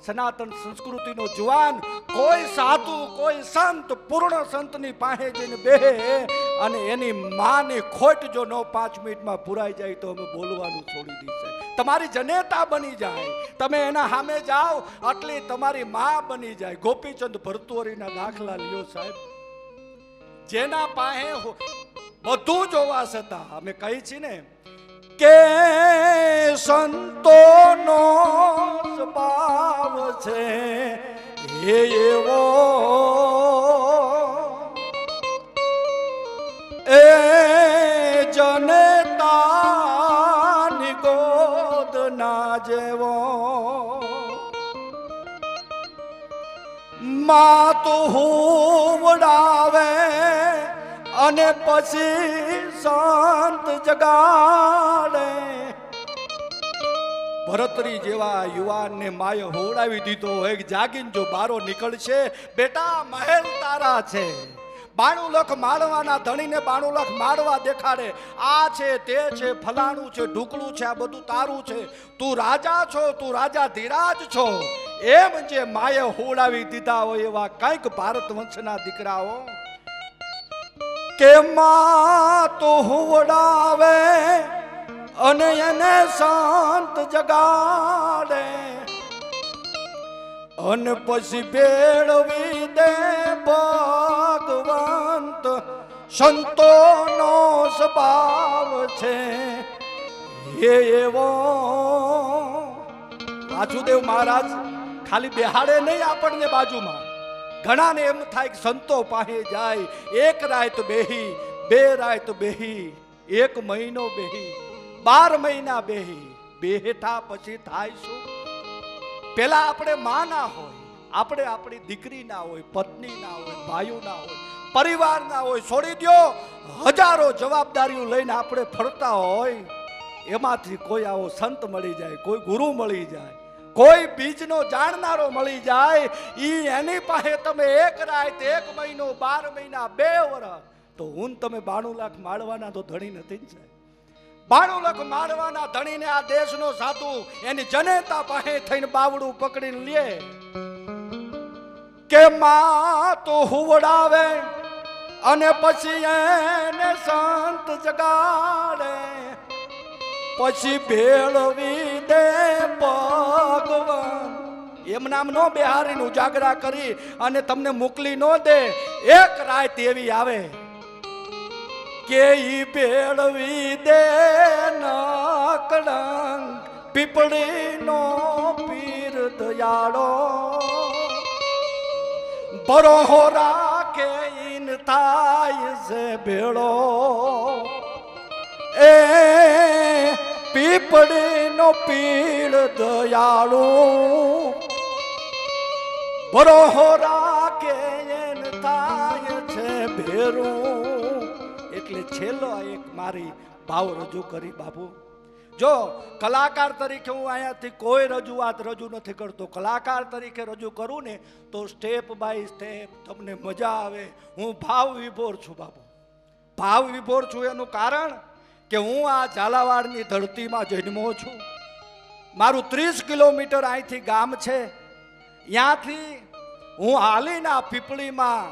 સનાતન સંસ્કૃતિનો જુવાન, કોઈ સાધુ કોઈ સંત પૂર્ણ સંતની પાસે જઈને બેહે અને એની માની ખોટ જો 5 મિનિટમાં પુરાઈ જાય તો અમે બોલવાનું છોડી દઈશું. તમારી જનેતા બની જાય, તમે એના સામે જાઓ એટલે તમારી માં બની જાય. ગોપીચંદ ભરતુરીના દાખલા લ્યો સાહેબ, જેના પાસે બધું જોવા છતાં અમે કહી છીએ ને કે સંતોનો સ્વભાવ છે એવો, એ જનેતાની ગોદના જેવો. માં તો હુવડાવે અને પછી શાંત જગાડે. ભરતરી જેવા યુવાનને માએ હોવડાવી દીધો હોય, જાગીને જો બારો નીકળશે, બેટા મહેલ તારા છે. 92 લાખ માળવાના ધણીને 92 લાખ માળવા દેખાડે, આ છે તે છે, ફલાણું છે, ઢુકડું છે, આ બધું તારું છે, તું રાજા છો, તું રાજા ધીરાજ છો. એમ જે માએ હોવડાવી દીધા હોય એવા કંઈક ભારત વંશના દીકરાઓ કે માં તો હોવડાવે અને એને શાંત જગાડે અને પછી ભેળવી દે ભગવંત. સંતોનો સ્વભાવ છે એવો. વાસુદેવ મહારાજ ખાલી બેહાડે નહીં આપણને બાજુમાં, ઘણાને એમ થાય કે સંતો પાસે જાય, 1 રાત બેહી, 2 રાત બેહી, 1 મહિનો બેહી, 12 મહિના બેહી, બેઠા પછી થાય શું? પેલા આપણે માં ના હોય, આપણે આપણી દીકરી ના હોય, પત્ની ના હોય, ભાઈઓ ના હોય, પરિવાર ના હોય, છોડી દો હજારો જવાબદારીઓ લઈને આપણે ફરતા હોય, એમાંથી કોઈ આવો સંત મળી જાય, કોઈ ગુરુ મળી જાય, કોઈ બીજનો જાણનારો મળી જાય, ઈ એની પાસે તમે 1 રાત, 1 મહિનો, 12 મહિના, 2 વર્ષ, તો હું તમે 92 લાખ માળવાના તો ધણી નથી ને સાહેબ. 92 લાખ માળવાના ધણીને આ દેશનો સાધુ એની જનેતા પાસે થઈને બાવડું પકડીને લે કે માં તો હુવડાવે અને પછી એને સંત જગાડે, પછી ભેળવી દે ભગવાન. એમ નામ નો બેહારીને ઉજાગરા કરી અને તમને મોકલી નો દે. 1 રાત એવી આવે કે ઈ ભેળવી દે નકળંક પીપળીનો પીર દયાળો બરોહો રાખે ઈન થાય છે ભેળો એ પીપળીનો પીર દયાળો બરોહો રાખે ઈન થાય છે ભેરું એટલે છેલ્લો એક મારી ભાવ રજૂ કરી બાપુ જો કલાકાર તરીકે હું અહીંયાથી કોઈ રજૂઆત રજૂ નથી કરતો કલાકાર તરીકે રજૂ કરું ને તો સ્ટેપ બાય સ્ટેપ તમને મજા આવે હું ભાવ વિભોર છું બાપુ ભાવ વિભોર છું એનું કારણ કે હું આ ઝાલાવાડની ધરતીમાં જન્મો છું મારું 30 કિલોમીટર અહીંથી ગામ છે ત્યાંથી હું હાલીને આ પીપળીમાં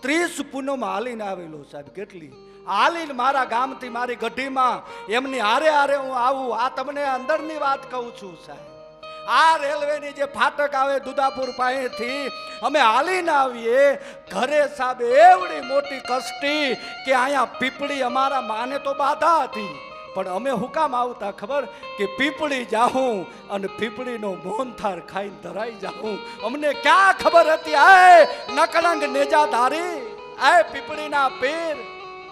30 પૂનમ હાલીને આવેલો સાહેબ કેટલી હાલીને મારા ગામથી મારી ગઢીમાં એમની હારે હારે હું આવું આ તમને અંદરની વાત કહું છું સાહેબ આ રેલવેની જે ફાટક આવે દુદાપુર પાસેથી અમે હાલીને આવીએ ઘરે સાહેબ એવડી મોટી કષ્ટી કે અહીંયા પીપળી અમારા માને તો બાધા હતી પણ અમે હુકામ આવતા ખબર કે પીપળી જાઉં અને પીપળીનો મોહનથાળ ખાઈને ધરાઈ જાઉં અમને ક્યાં ખબર હતી આય નકળંગ નેજાધારી આય પીપળીના પીર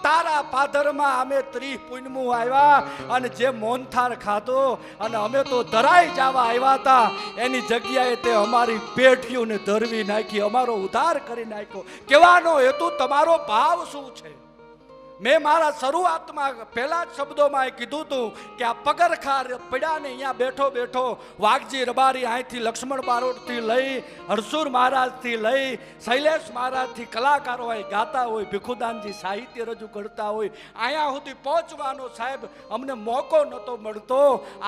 તારા પાદરમાં અમે 30 પૂનમું આવ્યા અને જે મોહનથાળ ખાધો અને અમે તો ધરાઈ જવા આવ્યા હતા એની જગ્યાએ તે અમારી પેઢીઓને ધરવી નાખી અમારો ઉદ્ધાર કરી નાખ્યો કહેવાનો હેતુ તમારો ભાવ શું છે મેં મારા શરૂઆતમાં પહેલા જ શબ્દોમાં કીધું હતું કે આ પગરખાર પડ્યા ને અહીંયા બેઠો બેઠો વાઘજી રબારી અહીંથી લક્ષ્મણ બારોટથી લઈ હરસુર મહારાજથી લઈ શૈલેષ મહારાજથી કલાકારો અહીં ગાતા હોય ભીખુદાનજી સાહિત્ય રજૂ કરતા હોય અહીંયા સુધી પહોંચવાનો સાહેબ અમને મોકો નહોતો મળતો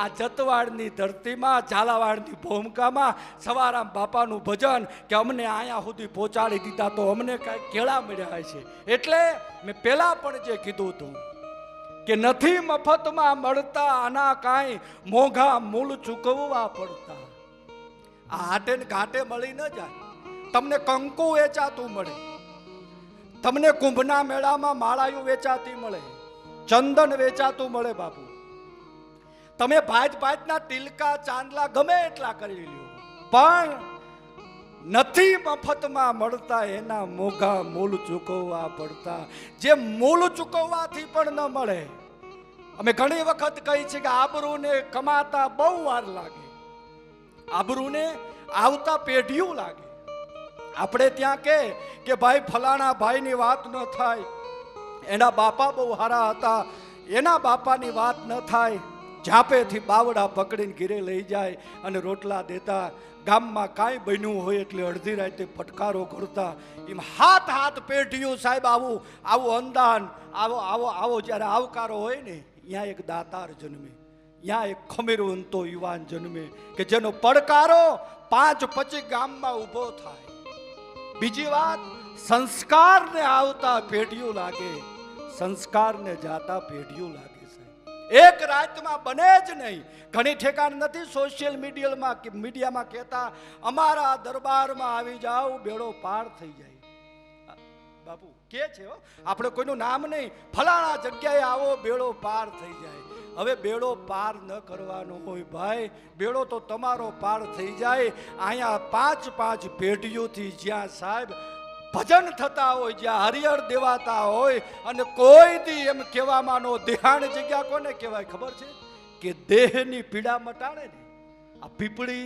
આ જતવાડની ધરતીમાં ઝાલાવાડની ભૂમિકામાં સવારામ બાપાનું ભજન કે અમને અહીંયા સુધી પહોંચાડી દીધા તો અમને કાંઈ કેળા મળ્યા છે એટલે મેં પહેલા પણ જે કીધું હતું કે નથી મફતમાં મળતા આના કાંઈ મોંઘા મૂળ ચૂકવવા પડતા આ હાટે ને ઘાટે મળી ન જાય તમને કંકુ વેચાતું મળે તમને કુંભના મેળામાં માળાયું વેચાતી મળે ચંદન વેચાતું મળે બાપુ તમે ભાત ભાતના તિલકા ચાંદલા ગમે એટલા કરી લ્યો પણ નથી મફતમાં મળતા એના મોઘા મૂળ ચૂકવવા પડતા જે મૂળ ચૂકવવાથી પણ ન મળે અમે ઘણી વખત કહી છે કે આબરૂને કમાતા બહુ વાર લાગે આબરૂને આવતા પેઢીઓ લાગે આપણે ત્યાં કે ભાઈ ફલાણા ભાઈની વાત ન થાય એના બાપા બહુ સારા હતા એના બાપાની વાત ન થાય ઝાપેથી બાવડા પકડીને ઘીરે લઈ જાય અને રોટલા દેતા ગામમાં કાંઈ બન્યું હોય એટલે અડધી રાતે ફટકારો કરતા એમ હાથ હાથ પેઢીઓ સાહેબ આવું અંદાન આવો જ્યારે આવકારો હોય ને ત્યાં એક દાતાર જન્મે ત્યાં એક ખમીરવંતો યુવાન જન્મે કે જેનો પડકારો 5-25 ગામમાં ઊભો થાય બીજી વાત સંસ્કારને આવતા પેઢીઓ લાગે સંસ્કારને જાતા પેઢીઓ લાગે એક રાતમાં બને જ નહીં ઘણી ઠેકાણ નથી સોશિયલ મીડિયામાં કહેતા અમારા દરબારમાં આવી જાઓ બેડો પાર થઈ જાય બાપુ કે છે આપણે કોઈનું નામ નહીં ફલાણા જગ્યાએ આવો બેડો પાર થઈ જાય હવે બેડો પાર ન કરવાનો હોય ભાઈ બેડો તો તમારો પાર થઈ જાય અહીંયા 5-5 પેઢીઓથી જ્યાં સાહેબ ભજન થતા હોય જ્યાં હરિહર દેવાતા હોય અને કોઈ દી એમ કહેવામાં નો દેહાણ જગ્યા કોને કહેવાય ખબર છે કે દેહની પીડા મટાડે ને આ પીપળી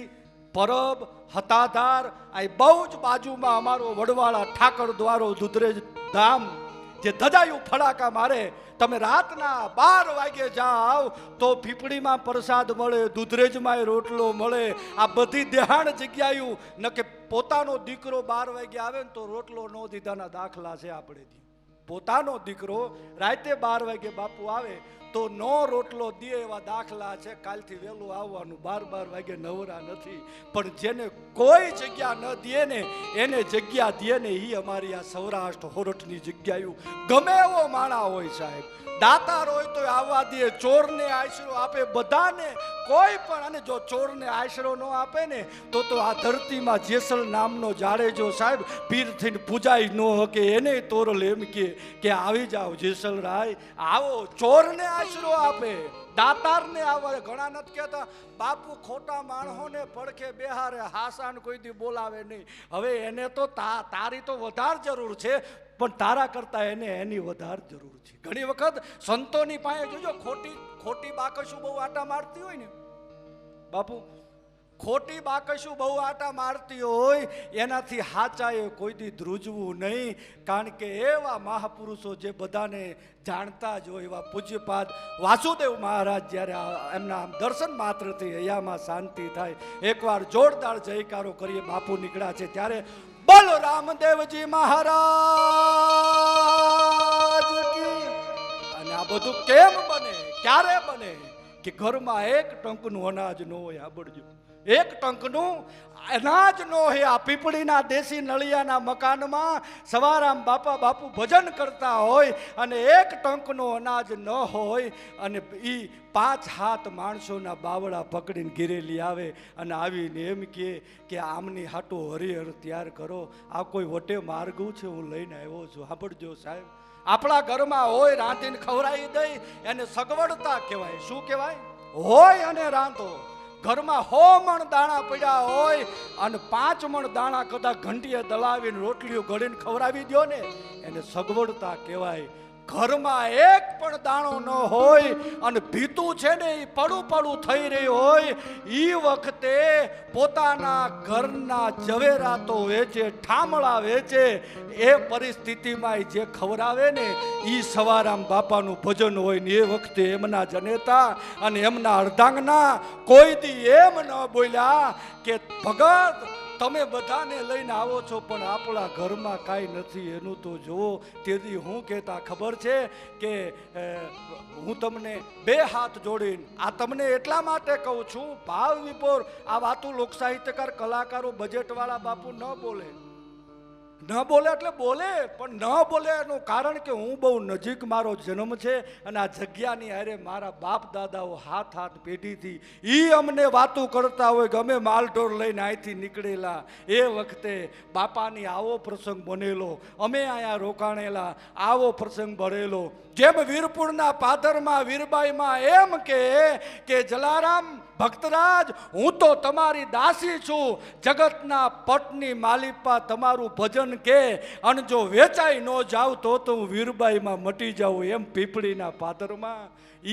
પરબ હતાધાર આ બહુ જ બાજુમાં અમારો વડવાળા ઠાકર દ્વારો દુધરેજ ધામ જે ધજાયું ફડાકા મારે તમે રાતના 12 વાગે જાઓ તો પીપળીમાં પ્રસાદ મળે દુધરેજમાં રોટલો મળે આ બધી દેહાણ જગ્યાયું ન કે પોતાનો દીકરો 12 વાગે આવે ને તો રોટલો ન દીધાના દાખલા છે આપણે પોતાનો દીકરો રાતે 12 વાગે બાપુ આવે તો નો રોટલો દે એવા દાખલા છે કાલથી વહેલું આવવાનું 12 વાગે નવરા નથી પણ જેને કોઈ જગ્યા ન દે ને એને જગ્યા દે ને એ અમારી આ સૌરાષ્ટ્ર હોરઠની જગ્યાયું ગમે એવો માણા હોય સાહેબ દાતાર હોય તો આવવા દે ચોરને આશરો આપે બધાને કોઈ પણ અને જો ચોરને આશરો ન આપે ને તો આ ધરતીમાં જેસલ નામનો જાડેજો સાહેબ પીર થઈને પૂજાઈ ન હકે એને તોરલ એમ કે આવી જાઓ જેસલ રાય આવો ચોરને આશરો આપે દાતારને આવે. ઘણા નથી કહેતા બાપુ ખોટા માણસોને પડખે બેહારે, હાસાન કોઈ દી બોલાવે નહીં. હવે એને તો તારી તો વધારે જરૂર છે, પણ તારા કરતા એને એની વધારે જરૂર છે. ઘણી વખત સંતોની પાસે જોજો ખોટી બાકશું બહુ આટા મારતી હોય ને બાપુ, ખોટી બાકશું બહુ આટા મારતી હોય એનાથી હાચાએ કોઈ દી ધ્રુજવું નહીં. કારણ કે એવા મહાપુરુષો જે બધાને જાણતા જ હોય, એવા પૂજ્યપાદ વાસુદેવ મહારાજ જ્યારે એમના દર્શન માત્રથી હૈયામાં શાંતિ થાય. એકવાર જોરદાર જયકારો કરીએ. બાપુ નીકળ્યા છે ત્યારે બોલો રામદેવજી મહારાજ કી. અને આ બધું કેમ બને, ક્યારે બને કે ઘરમાં એક ટંકનું અનાજ ન હોય. સાંભળજો, એક ટંકનું અનાજ ન હોય. આ પીપળીના દેશી નળિયાના મકાનમાં સવારામ બાપુ ભજન કરતા હોય અને એક ટંકનું અનાજ ન હોય અને એ 5 માણસોના બાવળા પકડીને ઘેરેલી આવે અને આવીને એમ કહે કે આમની હાટો હરિહર તૈયાર કરો. આ કોઈ વટે માર્ગું છે, હું લઈને આવ્યો છું. સાંભળજો સાહેબ, આપણા ઘરમાં હોય રાંધીને ખવડાવી દઈ એને સગવડતા કહેવાય. શું કહેવાય? હોય અને રાંધો. ઘરમાં 100 મણ દાણા પડ્યા હોય અને 5 મણ દાણા કદાચ ઘંટીએ દલાવીને રોટલીઓ ઘડીને ખવડાવી દો ને એને સગવડતા કહેવાય. ઘરમાં એક પણ દાણો ન હોય અને ભીતું છે ને એ પડું થઈ રહ્યું હોય, એ વખતે પોતાના ઘરના ઝવેરાતો વેચે, ઠામડા વેચે, એ પરિસ્થિતિમાં જે ખવડાવે ને એ સવારામ બાપાનું ભજન હોય ને એ વખતે એમના જનેતા અને એમના અર્ધાંગના કોઈ દી એમ ન બોલ્યા કે ભગત તમે બધાને લઈને આવો છો પણ આપણા ઘરમાં કાંઈ નથી, એનું તો જુઓ. તેથી હું કહેતા ખબર છે કે હું તમને 2 હાથ જોડીને આ તમને એટલા માટે કહું છું, ભાવ વિભોર આ વાતું લોક સાહિત્યકાર કલાકારો બજેટવાળા બાપુ ન બોલે એટલે બોલે, પણ ન બોલે એનું કારણ કે હું બહુ નજીક મારો જન્મ છે અને આ જગ્યાની હારે મારા બાપ દાદાઓ હાથ પેઢીથી એ અમને વાતું કરતા હોય કે અમે માલઢોર લઈને અહીંથી નીકળેલા એ વખતે બાપાની આવો પ્રસંગ બનેલો, અમે અહીંયા રોકાણેલા, આવો પ્રસંગ બનેલો. જેમ વીરપુરના પાદરમાં વીરબાઈમાં એમ કે જલારામ ભક્તરાજ હું તો તમારી દાસી છું, જગતના પટની માલિપા તમારું ભજન કે અને જો વેચાઈ ન જાવ તો હું વીરબાઈમાં મટી જાઉં. એમ પીપળીના પાદરમાં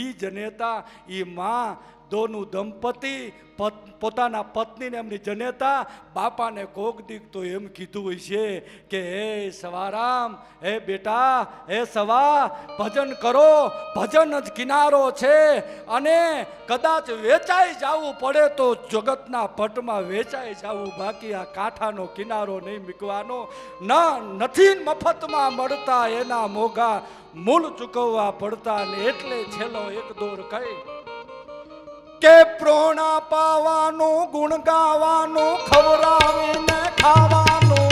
ઈ જનેતા, ઈ માં દોનું દંપતી પોતાના પત્નીને એમની જનેતા બાપાને કોક દીક તો એમ કીધું હોય છે કે હે સવારામ, હે બેટા, હે સવા, ભજન કરો, ભજન જ કિનારો છે અને કદાચ વેચાઈ જવું પડે તો જગતના પટમાં વેચાઈ જવું, બાકી આ કાંઠાનો કિનારો નહીં મૂકવાનો. નથી મફતમાં મળતા એના મોઘા મૂળ ચૂકવવા પડતા. ને એટલે છેલ્લો એક દોર કઈ કે પ્રોણા પાવાનું, ગુણ ગાવાનું, ખવડાવીને ખાવાનું.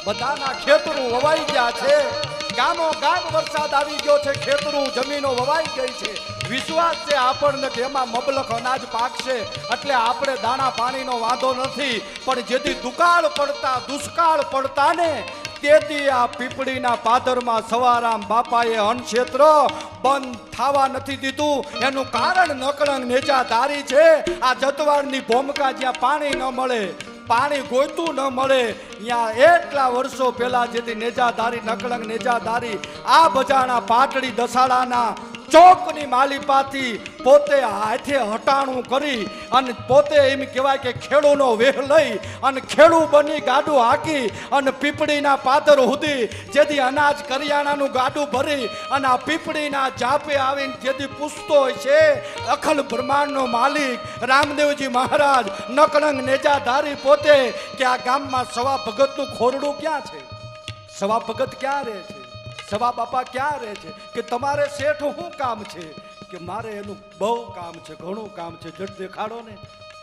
બધાના ખેતરો વવાઈ ગયા છે ગામો ગામ વરસાદ આવી ગયો છે, ખેતરું જમીનો વવાઈ ગઈ છે. વિશ્વાસ છે આપણને કે એમાં મબલખ અનાજ પાકશે, એટલે આપણે દાણા પાણીનો વાંધો નથી. પણ જેથી દુષ્કાળ પડતા ને તેથી આ પીપળીના પાદરમાં સવારામ બાપાએ અન્નક્ષેત્ર બંધ થવા નથી દીધું. એનું કારણ નકળંગ નેજાધારી છે. આ જતવાડની ભૂમિકા જ્યાં પાણી ન મળે, પાણી ગોઈતું ન મળે, ત્યાં એટલા વર્ષો પહેલા જેથી નેજાધારી નકળંગ નેજાધારી આ બજાણા પાટડી દસાડાના ચોકની માલિપાથી પોતે હાથે હટાણું કરી અને પોતે એમ કહેવાય કે ખેડૂનો વેહ લઈ અને ખેડૂ બની ગાડું હાકી અને પીપળીના પાદર સુધી જેથી અનાજ કરિયાણાનું ગાડું ભરી અને આ પીપળીના જાપે આવીને જેથી પૂછતો હોય છે અખલ બ્રહ્માંડનો માલિક રામદેવજી મહારાજ નકળંગ નેજાધારી પોતે કે આ ગામમાં સવા ભગતનું ખોરડું ક્યાં છે, સવા ભગત ક્યાં રહે છે, સવા બાપા ક્યાં રહે છે, કે તમારે શેઠ શું કામ છે, કે મારે એનું બહુ કામ છે, ઘણું કામ છે, જટ દેખાડો ને.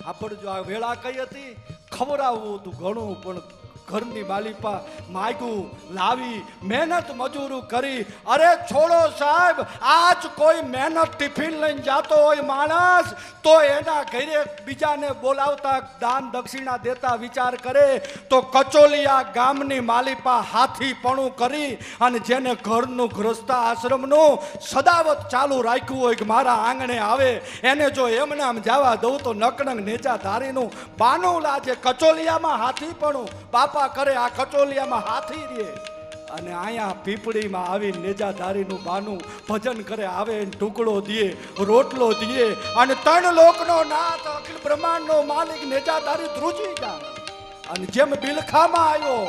આપણે જો આ વેળા કઈ હતી, ખવડાવવું હતું ઘણું, પણ ઘરની માલિપા માગ્યું લાવી મહેનત મજૂરું કરી. અરે છોડો સાહેબ, આજ કોઈ મહેનત ટિફિન લઈને જાતો હોય માણસ તો એના ઘરે બીજાને બોલાવતા દાન દક્ષિણા દેતા વિચાર કરે તો કચોલિયા ગામની માલિપા હાથીપણું કરી અને જેને ઘરનું ગ્રસ્તા આશ્રમનું સદાવત ચાલુ રાખ્યું હોય કે મારા આંગણે આવે એને જો એમને આમ જવા દઉં તો નકળંગ નેજાધારીનું બાનું લાજે. કચોલિયામાં હાથીપણું બાપા કરે, આ કચોલિયામાં હાથી રે અને અહીંયા પીપળીમાં આવી નેજાધારીનું બાનું ભજન કરે, આવે ટુકડો દીએ, રોટલો દીએ અને ત્રણ લોકનો નાથ અખિલ બ્રહ્માંડનો માલિક નેજાધારી ધ્રુજી જાય. અને જેમ બિલખામાં આવ્યો,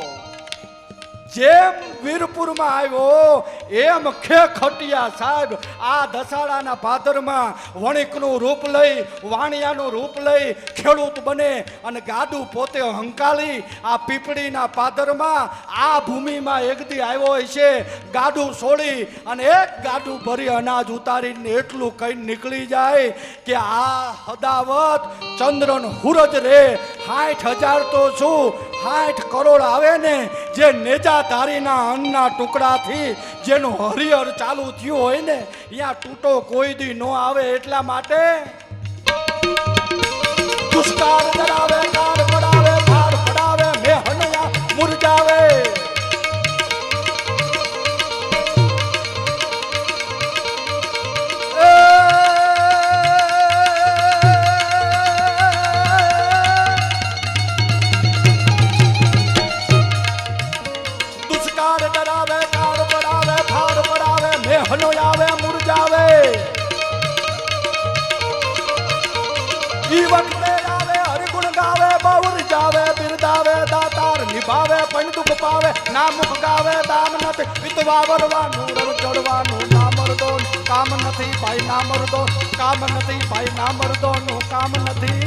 જેમ વીરપુરમાં આવ્યો, એમ ખેખટિયા સાહેબ આ દસાડાના પાદરમાં વણિકનું રૂપ લઈ, વાણિયાનું રૂપ લઈ ખેડૂત બને અને ગાડું પોતે હંકાળી આ પીપળીના પાદરમાં આ ભૂમિમાં એકદી આવ્યો હોય છે. ગાડું છોડી અને એક ગાડું ભરી અનાજ ઉતારીને એટલું કઈ નીકળી જાય કે આ હદાવત ચંદ્રન હુરજ રે 60,000 તો શું 60 કરોડ આવે ને જે નેજાધારીના અન્નના ટુકડાથી જેનું હરિહર ચાલુ થયું હોય ને અહીંયા તૂટો કોઈ દી ન આવે. એટલા માટે દુષ્કાળ ડરાવે, કાળ પડાવે, ભાર પડાવે, મેહનયા મુરજાવે. નિભાવે પણ દુઃખ પાવે ના મુખ ગાવે દામ નથી વિતવા વરવાનું રવ ચડવાનું ના મરદો કામ નથી ભાઈ ના મરદો કામ નથી ભાઈ ના મરદો નું કામ નથી.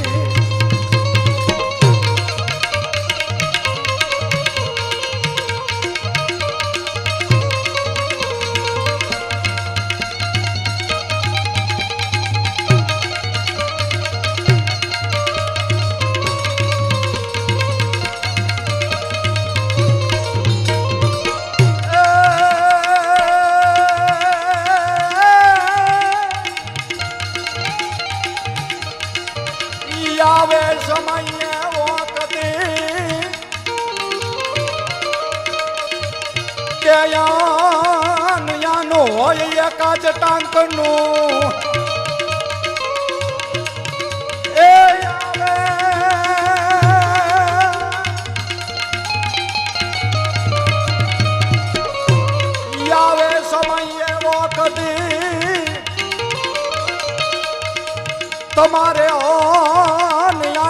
આવે સમય વખતે કે યાનો હોય એકાજ ટાંકનું એ આવે સમય વખતે તમારે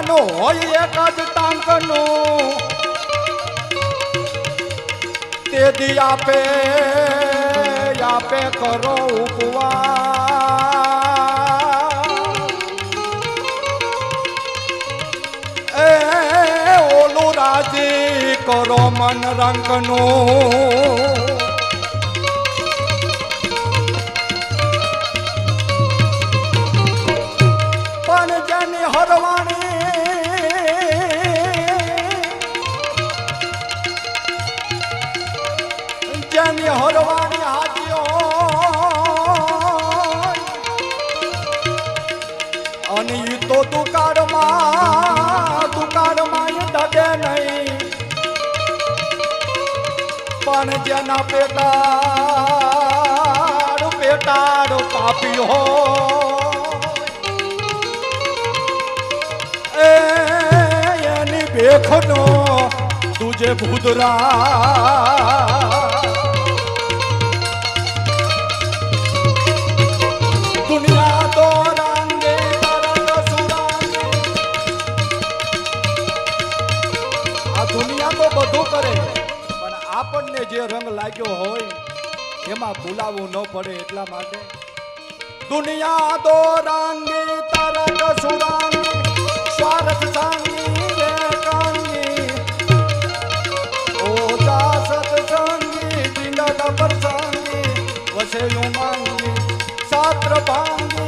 નો હોય એક જ ટાંકનું તે દી આપે કરો ઉપવાસ એ ઓલું રાજી કરો મન રંગનું પણ જેની હરવાણી જેની હરવાણી અને ઈ તો દુકાળમાં ઈ ડગે નહીં, પણ જેના પેટાડ પાપી હો એની ભેખનો તુજે ભૂદરા દુનિયા તો રંગે તરંગ સુરાંગે, આ દુનિયા તો બધું કરે પણ આપણને જે રંગ લાગ્યો હોય એમાં ભૂલાવું ન પડે એટલા માટે દુનિયા તો રંગે તરંગ સુરાંગે સ્વાર્થ સંગી એકાંગી ઓજા સત્સંગી બિંદલ પ્રસંગી વસે યુ માંગી શાસ્ત્ર ભાંગી